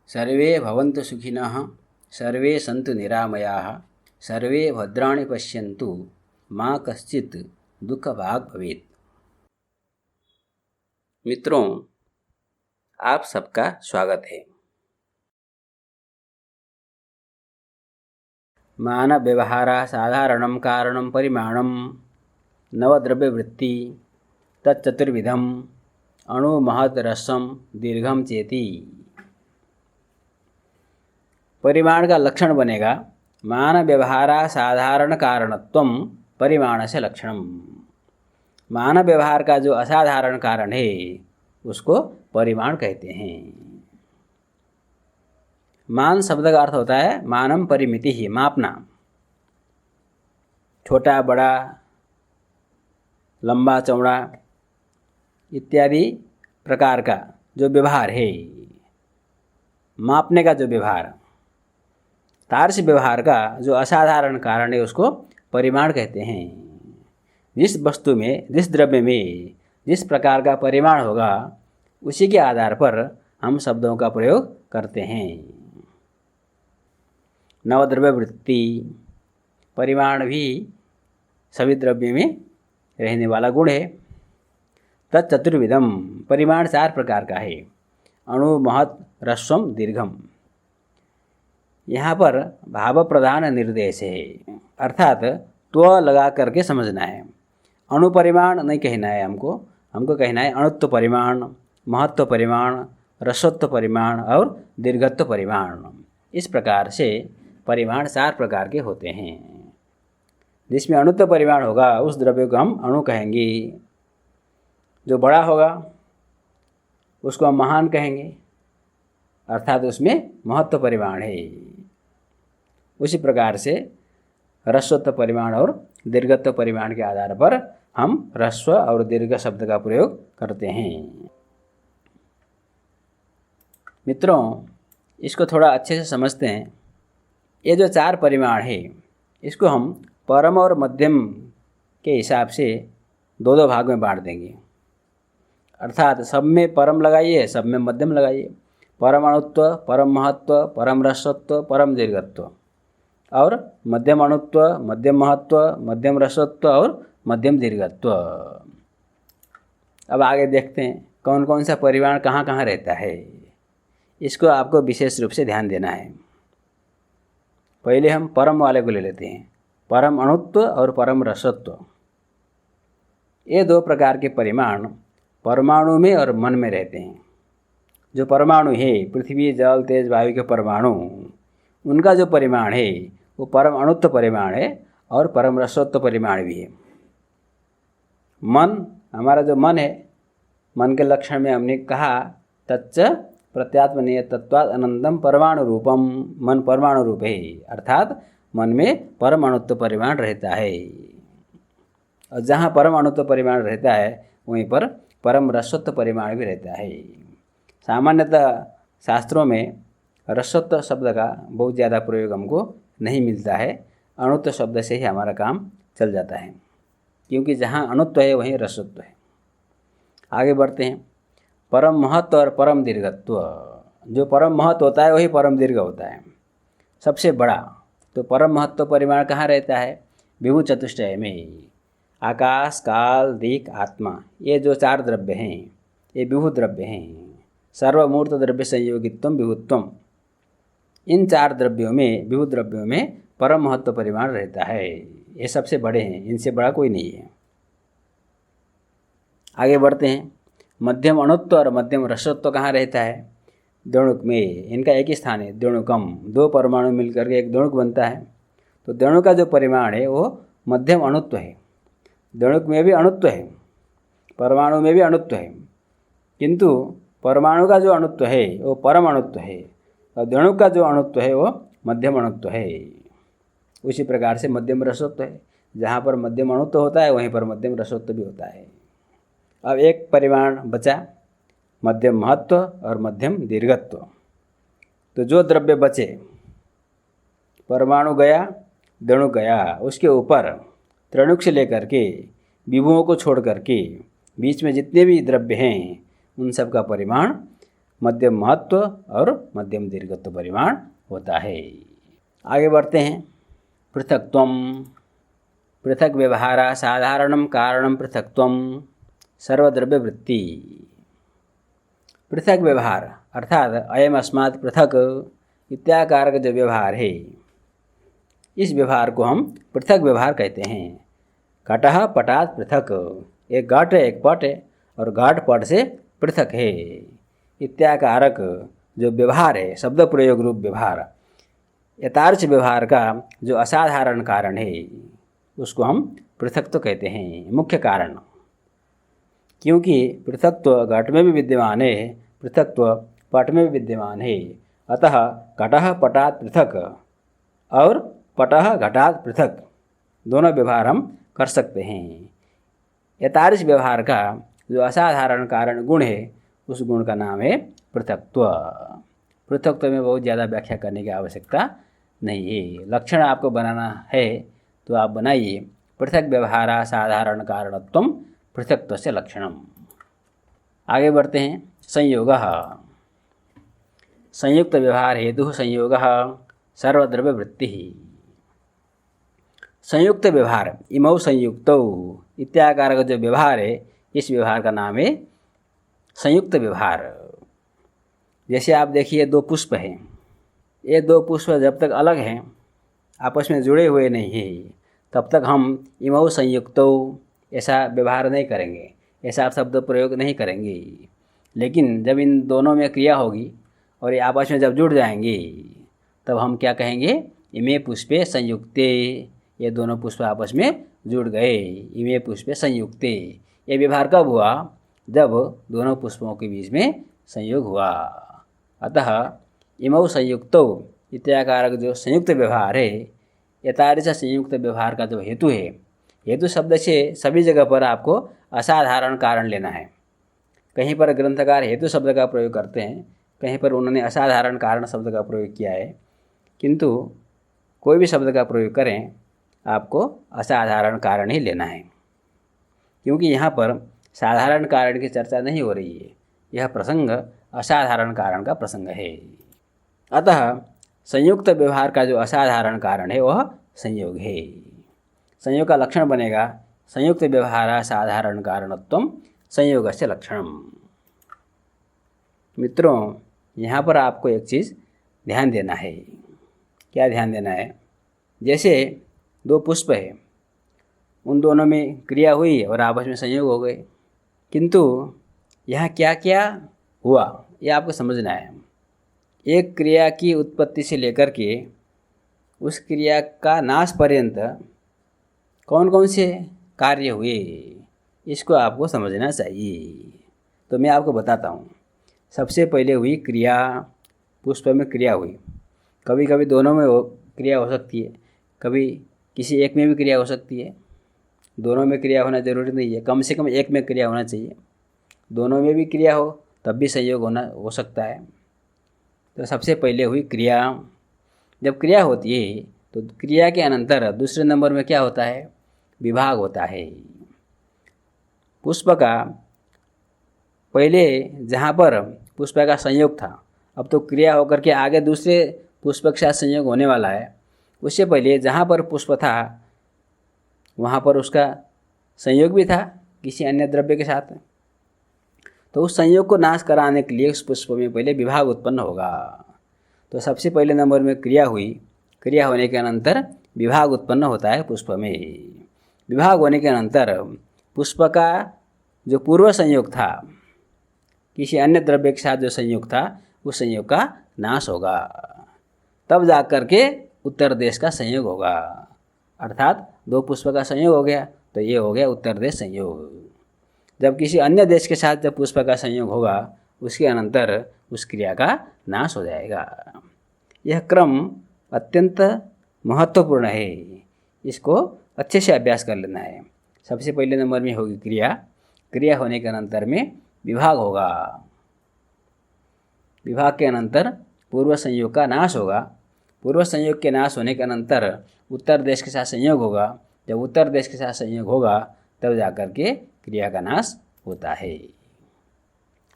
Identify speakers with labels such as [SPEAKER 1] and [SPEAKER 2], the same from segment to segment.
[SPEAKER 1] सर्वे भवन्तु सुखिनः, सर्वे सन्तु निरामयाः, सर्वे भद्राणि पश्यन्तु, माँ कश्चित् दुःखभाग् भवेत्। मित्रों, आप सबका स्वागत है। मानव व्यवहारा साधारणं कारणं परिमाणं नवद्रव्यवृत्ति तच्चतुर्विधम् अणु महत् रसम दीर्घम चेति। परिमाण का लक्षण बनेगा मानव व्यवहारा साधारण कारणत्वम परिमाण से लक्षणम। मानव व्यवहार का जो असाधारण कारण है उसको परिमाण कहते हैं। मान शब्द का अर्थ होता है मानम परिमिति ही, मापना, छोटा बड़ा लंबा चौड़ा इत्यादि प्रकार का जो व्यवहार है, मापने का जो व्यवहार, तार्क्ष्य व्यवहार का जो असाधारण कारण है उसको परिमाण कहते हैं। जिस वस्तु में, जिस द्रव्य में जिस प्रकार का परिमाण होगा उसी के आधार पर हम शब्दों का प्रयोग करते हैं। नवद्रव्य वृत्ति, परिमाण भी सभी द्रव्य में रहने वाला गुण है। तच्चतुर्विधम, परिमाण 4 प्रकार का है। अणु महत् ह्रस्वम दीर्घम। यहाँ पर भाव प्रधान निर्देश है, अर्थात त्व लगा करके समझना है। अणु परिमाण नहीं कहना है हमको कहना है अणुत्व परिमाण, महत्व परिमाण, रसत्व परिमाण और दीर्घत्व परिमाण। इस प्रकार से परिमाण 4 प्रकार के होते हैं। जिसमें अणुत्व परिमाण होगा उस द्रव्य को हम अणु कहेंगे। जो बड़ा होगा उसको हम महान कहेंगे, अर्थात उसमें महत्व परिमाण है। उसी प्रकार से ह्रस्वत्व परिमाण और दीर्घत्व परिमाण के आधार पर हम ह्रस्व और दीर्घ शब्द का प्रयोग करते हैं। मित्रों, इसको थोड़ा अच्छे से समझते हैं। ये जो 4 परिमाण है इसको हम परम और मध्यम के हिसाब से 2 भाग में बांट देंगे। अर्थात सब में परम लगाइए, सब में मध्यम लगाइए। परम अणुत्व, परम महत्व, परम रसत्व, परम दीर्घत्व, और मध्यम अणुत्व, मध्यम महत्व, मध्यम रसत्व और मध्यम दीर्घत्व। अब आगे देखते हैं कौन कौन सा परिमाण कहाँ कहाँ रहता है। इसको आपको विशेष रूप से ध्यान देना है। पहले हम परम वाले को ले लेते हैं, परम अणुत्व और परम रसत्व। ये 2 प्रकार के परिमाण परमाणु में और मन में रहते हैं। जो परमाणु है, पृथ्वी जल तेज वायु के परमाणु, उनका जो परिमाण है वो परम अणुत्व परिमाण है और परम रसत्व परिमाण भी है। मन, हमारा जो मन है, मन के लक्षण में हमने कहा तच्च प्रत्यात्मनीय तत्वात् अनंतम परमाणु रूपम। मन परमाणु रूप है, अर्थात मन में परम अणुत्व परिमाण रहता है। और जहाँ परम अणुत्व परिमाण रहता है वहीं पर परम रसत्व परिमाण भी रहता है। सामान्यतः शास्त्रों में रसत्व शब्द का बहुत ज़्यादा प्रयोग हमको नहीं मिलता है। अणुत्व शब्द से ही हमारा काम चल जाता है, क्योंकि जहाँ अणुत्व है वहीं रसत्व है। आगे बढ़ते हैं। परम महत्व और परम दीर्घत्व। जो परम महत्व होता है वही परम दीर्घ होता है, सबसे बड़ा। तो परम महत्व परिमाण कहाँ रहता है? विभु चतुष्टय में। आकाश, काल, दिक्, आत्मा, ये जो 4 द्रव्य हैं ये विभु द्रव्य हैं। सर्वमूर्त द्रव्य संयोगित्वम विभुत्वम। इन 4 द्रव्यों में, विभु द्रव्यों में परम महत्व परिमाण रहता है। ये सबसे बड़े हैं, इनसे बड़ा कोई नहीं है। आगे बढ़ते हैं। मध्यम अणुत्व और मध्यम रसत्व कहाँ रहता है? द्वणुक में। इनका एक ही स्थान है, द्वणुकम। 2 परमाणु मिलकर के एक द्वणुक बनता है। तो द्वणुक का जो परिमाण है वो मध्यम अणुत्व है। द्वणुक में भी अणुत्व है, परमाणु में भी अणुत्व है, किंतु परमाणु का जो अणुत्व है वो परम अणुत्व है और द्वणुक का जो अणुत्व है वो मध्यम अणुत्व है। उसी प्रकार से मध्यम रसत्व है। जहाँ पर मध्यम अणुत्व होता है वहीं पर मध्यम रसत्व भी होता है। अब एक परिमाण बचा, मध्यम महत्व और मध्यम दीर्घत्व। तो जो द्रव्य बचे, परमाणु गया, द्वणुक गया, उसके ऊपर त्रणुक से लेकर के विभुओं को छोड़ करके बीच में जितने भी द्रव्य हैं उन सब का परिमाण मध्यम महत्व और मध्यम दीर्घत्व परिमाण होता है। आगे बढ़ते हैं। पृथक्त्वम। पृथक व्यवहार साधारणं कारणं पृथक्त्वम सर्वद्रव्य वृत्ति। पृथक व्यवहार अर्थात अयम अस्मात् पृथक इत्याकार का जो व्यवहार है, इस व्यवहार को हम पृथक व्यवहार कहते हैं। घटः पटात् पृथक, एक घट है एक पट है और घट पट से पृथक है। इत्याकारक जो व्यवहार है, शब्द प्रयोग रूप व्यवहार, यथार्थ व्यवहार का जो असाधारण कारण है उसको हम पृथक्त्व कहते हैं, मुख्य कारण। क्योंकि पृथक्त्व घट में भी विद्यमान है, पृथक्त्व पट में भी विद्यमान है, अतः घटः पटात् पृथक और पटः घटात् पृथक दोनों व्यवहार हम कर सकते हैं। यथार्थ व्यवहार का जो असाधारण कारण गुण है, उस गुण का नाम है पृथक्त्व। पृथक्त्व में बहुत ज़्यादा व्याख्या करने की आवश्यकता नहीं है। लक्षण आपको बनाना है तो आप बनाइए, पृथक व्यवहार साधारण कारणत्वम पृथक्त्वस्य लक्षणम। आगे बढ़ते हैं। संयोगः। संयुक्त व्यवहार हेतु संयोगः सर्वद्रव्य वृत्ति। संयुक्त व्यवहार इमौ संयुक्तौ इत्याकार का जो व्यवहार है, इस व्यवहार का नाम है संयुक्त व्यवहार। जैसे आप देखिए दो पुष्प हैं, ये दो पुष्प जब तक अलग हैं, आपस में जुड़े हुए नहीं हैं, तब तक हम इमौ संयुक्तौ ऐसा व्यवहार नहीं करेंगे, ऐसा शब्द प्रयोग नहीं करेंगे। लेकिन जब इन दोनों में क्रिया होगी और ये आपस में जब जुड़ जाएंगे, तब हम क्या कहेंगे, इमे पुष्पे संयुक्ते। ये दोनों पुष्प आपस में जुड़ गए, इमे पुष्पे संयुक्ते। ये व्यवहार कब हुआ, जब दोनों पुष्पों के बीच में संयोग हुआ। अतः इमौ संयुक्तौ इत्याकारक जो संयुक्त व्यवहार है, यथार्थ संयुक्त व्यवहार का जो हेतु है, हेतु शब्द से सभी जगह पर आपको असाधारण कारण लेना है। कहीं पर ग्रंथकार हेतु शब्द का प्रयोग करते हैं, कहीं पर उन्होंने असाधारण कारण शब्द का प्रयोग किया है। किंतु कोई भी शब्द का प्रयोग करें, आपको असाधारण कारण ही लेना है, क्योंकि यहाँ पर साधारण कारण की चर्चा नहीं हो रही है, यह प्रसंग असाधारण कारण का प्रसंग है। अतः संयुक्त व्यवहार का जो असाधारण कारण है वह संयोग है। संयोग का लक्षण बनेगा संयुक्त व्यवहार साधारण कारणत्वम संयोगस्य लक्षणम। मित्रों, यहाँ पर आपको एक चीज़ ध्यान देना है। क्या ध्यान देना है? जैसे दो पुष्प है, उन दोनों में क्रिया हुई और आपस में संयोग हो गए, किंतु यहाँ क्या क्या हुआ ये आपको समझना है। एक क्रिया की उत्पत्ति से लेकर के उस क्रिया का नाश पर्यंत कौन कौन से कार्य हुए, इसको आपको समझना चाहिए। तो मैं आपको बताता हूँ। सबसे पहले हुई क्रिया, पुष्प में क्रिया हुई। कभी कभी दोनों में क्रिया हो सकती है, कभी किसी एक में भी क्रिया हो सकती है। दोनों में क्रिया होना जरूरी नहीं है, कम से कम एक में क्रिया होना चाहिए। दोनों में भी क्रिया हो तब भी संयोग हो सकता है। तो सबसे पहले हुई क्रिया। जब क्रिया होती है तो क्रिया के अनंतर दूसरे नंबर में क्या होता है, विभाग होता है। पुष्प का पहले जहाँ पर पुष्प का संयोग था, अब तो क्रिया होकर के आगे दूसरे पुष्प के साथ संयोग होने वाला है। उससे पहले जहाँ पर पुष्प था वहाँ पर उसका संयोग भी था किसी अन्य द्रव्य के साथ। तो उस संयोग को नाश कराने के लिए उस पुष्प में पहले विभाग उत्पन्न होगा। तो सबसे पहले नंबर में क्रिया हुई, क्रिया होने के अनंतर विभाग उत्पन्न होता है पुष्प में। विभाग होने के अनंतर पुष्प का जो पूर्व संयोग था, किसी अन्य द्रव्य के साथ जो संयोग था, उस संयोग का नाश होगा। तब जा कर के उत्तर देश का संयोग होगा। अर्थात दो पुष्प का संयोग हो गया तो ये हो गया उत्तर देश संयोग। जब किसी अन्य देश के साथ जब पुष्प का संयोग होगा, उसके अनंतर उस क्रिया का नाश हो जाएगा। यह क्रम अत्यंत महत्वपूर्ण है, इसको अच्छे से अभ्यास कर लेना है। सबसे पहले नंबर में होगी क्रिया, क्रिया होने के अनंतर में विभाग होगा। विभाग के अनंतर पूर्व संयोग का नाश होगा। पूर्व संयोग के नाश होने के अनंतर उत्तर देश के साथ संयोग होगा। जब उत्तर देश के साथ संयोग होगा तब जाकर के क्रिया का नाश होता है।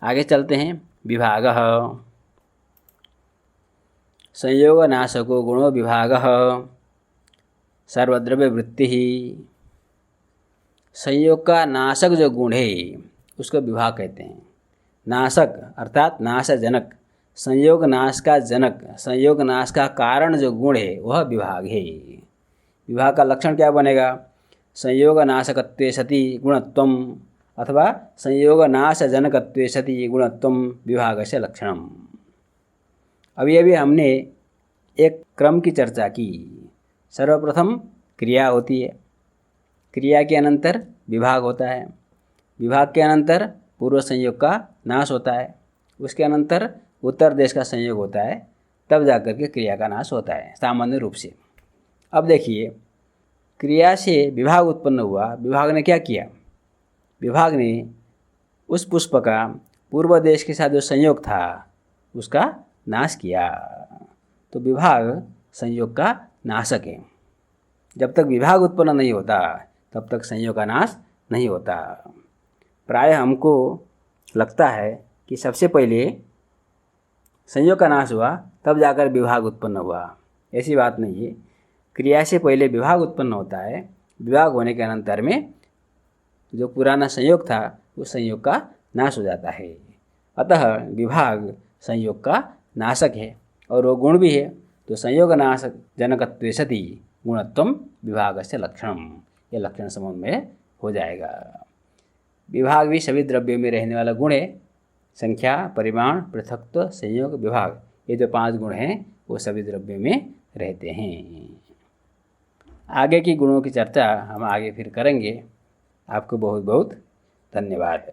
[SPEAKER 1] आगे चलते हैं। विभागः। संयोगनाशको गुणो विभागः सर्वद्रव्यवृत्तिः। संयोग का नाशक जो गुण है उसको विभाग कहते हैं। नाशक अर्थात नाशजनक, संयोग नाश का जनक, संयोग नाश का कारण जो गुण है वह विभाग है। विभाग का लक्षण क्या बनेगा? संयोग नाशकत्वे सति गुणत्वम अथवा संयोग नाश जनकत्वे सति गुणत्वम विभागस्य लक्षणम। अभी हमने एक क्रम की चर्चा की। सर्वप्रथम क्रिया होती है, क्रिया के अनंतर विभाग होता है, विभाग के अनंतर पूर्व संयोग का नाश होता है, उसके अनंतर उत्तर देश का संयोग होता है, तब जाकर के क्रिया का नाश होता है सामान्य रूप से। अब देखिए, क्रिया से विभाग उत्पन्न हुआ। विभाग ने क्या किया? विभाग ने उस पुष्प का पूर्व देश के साथ जो संयोग था उसका नाश किया। तो विभाग संयोग का नाशक है। जब तक विभाग उत्पन्न नहीं होता तब तक संयोग का नाश नहीं होता। प्राय हमको लगता है कि सबसे पहले संयोग का नाश हुआ तब जाकर विभाग उत्पन्न हुआ। ऐसी बात नहीं है। क्रिया से पहले विभाग उत्पन्न होता है, विभाग होने के अनंतर में जो पुराना संयोग था उस संयोग का नाश हो जाता है। अतः विभाग संयोग का नाशक है और वो गुण भी है। तो संयोग नाशक जनकत्वे सति गुणत्वम विभागस्य लक्षणम, ये लक्षण समूह में हो जाएगा। विभाग भी सभी द्रव्यों में रहने वाला गुण है। संख्या, परिमाण, पृथकत्व, संयोग, विभाग, ये जो 5 गुण हैं वो सभी द्रव्यों में रहते हैं। आगे की गुणों की चर्चा हम आगे फिर करेंगे। आपको बहुत बहुत धन्यवाद।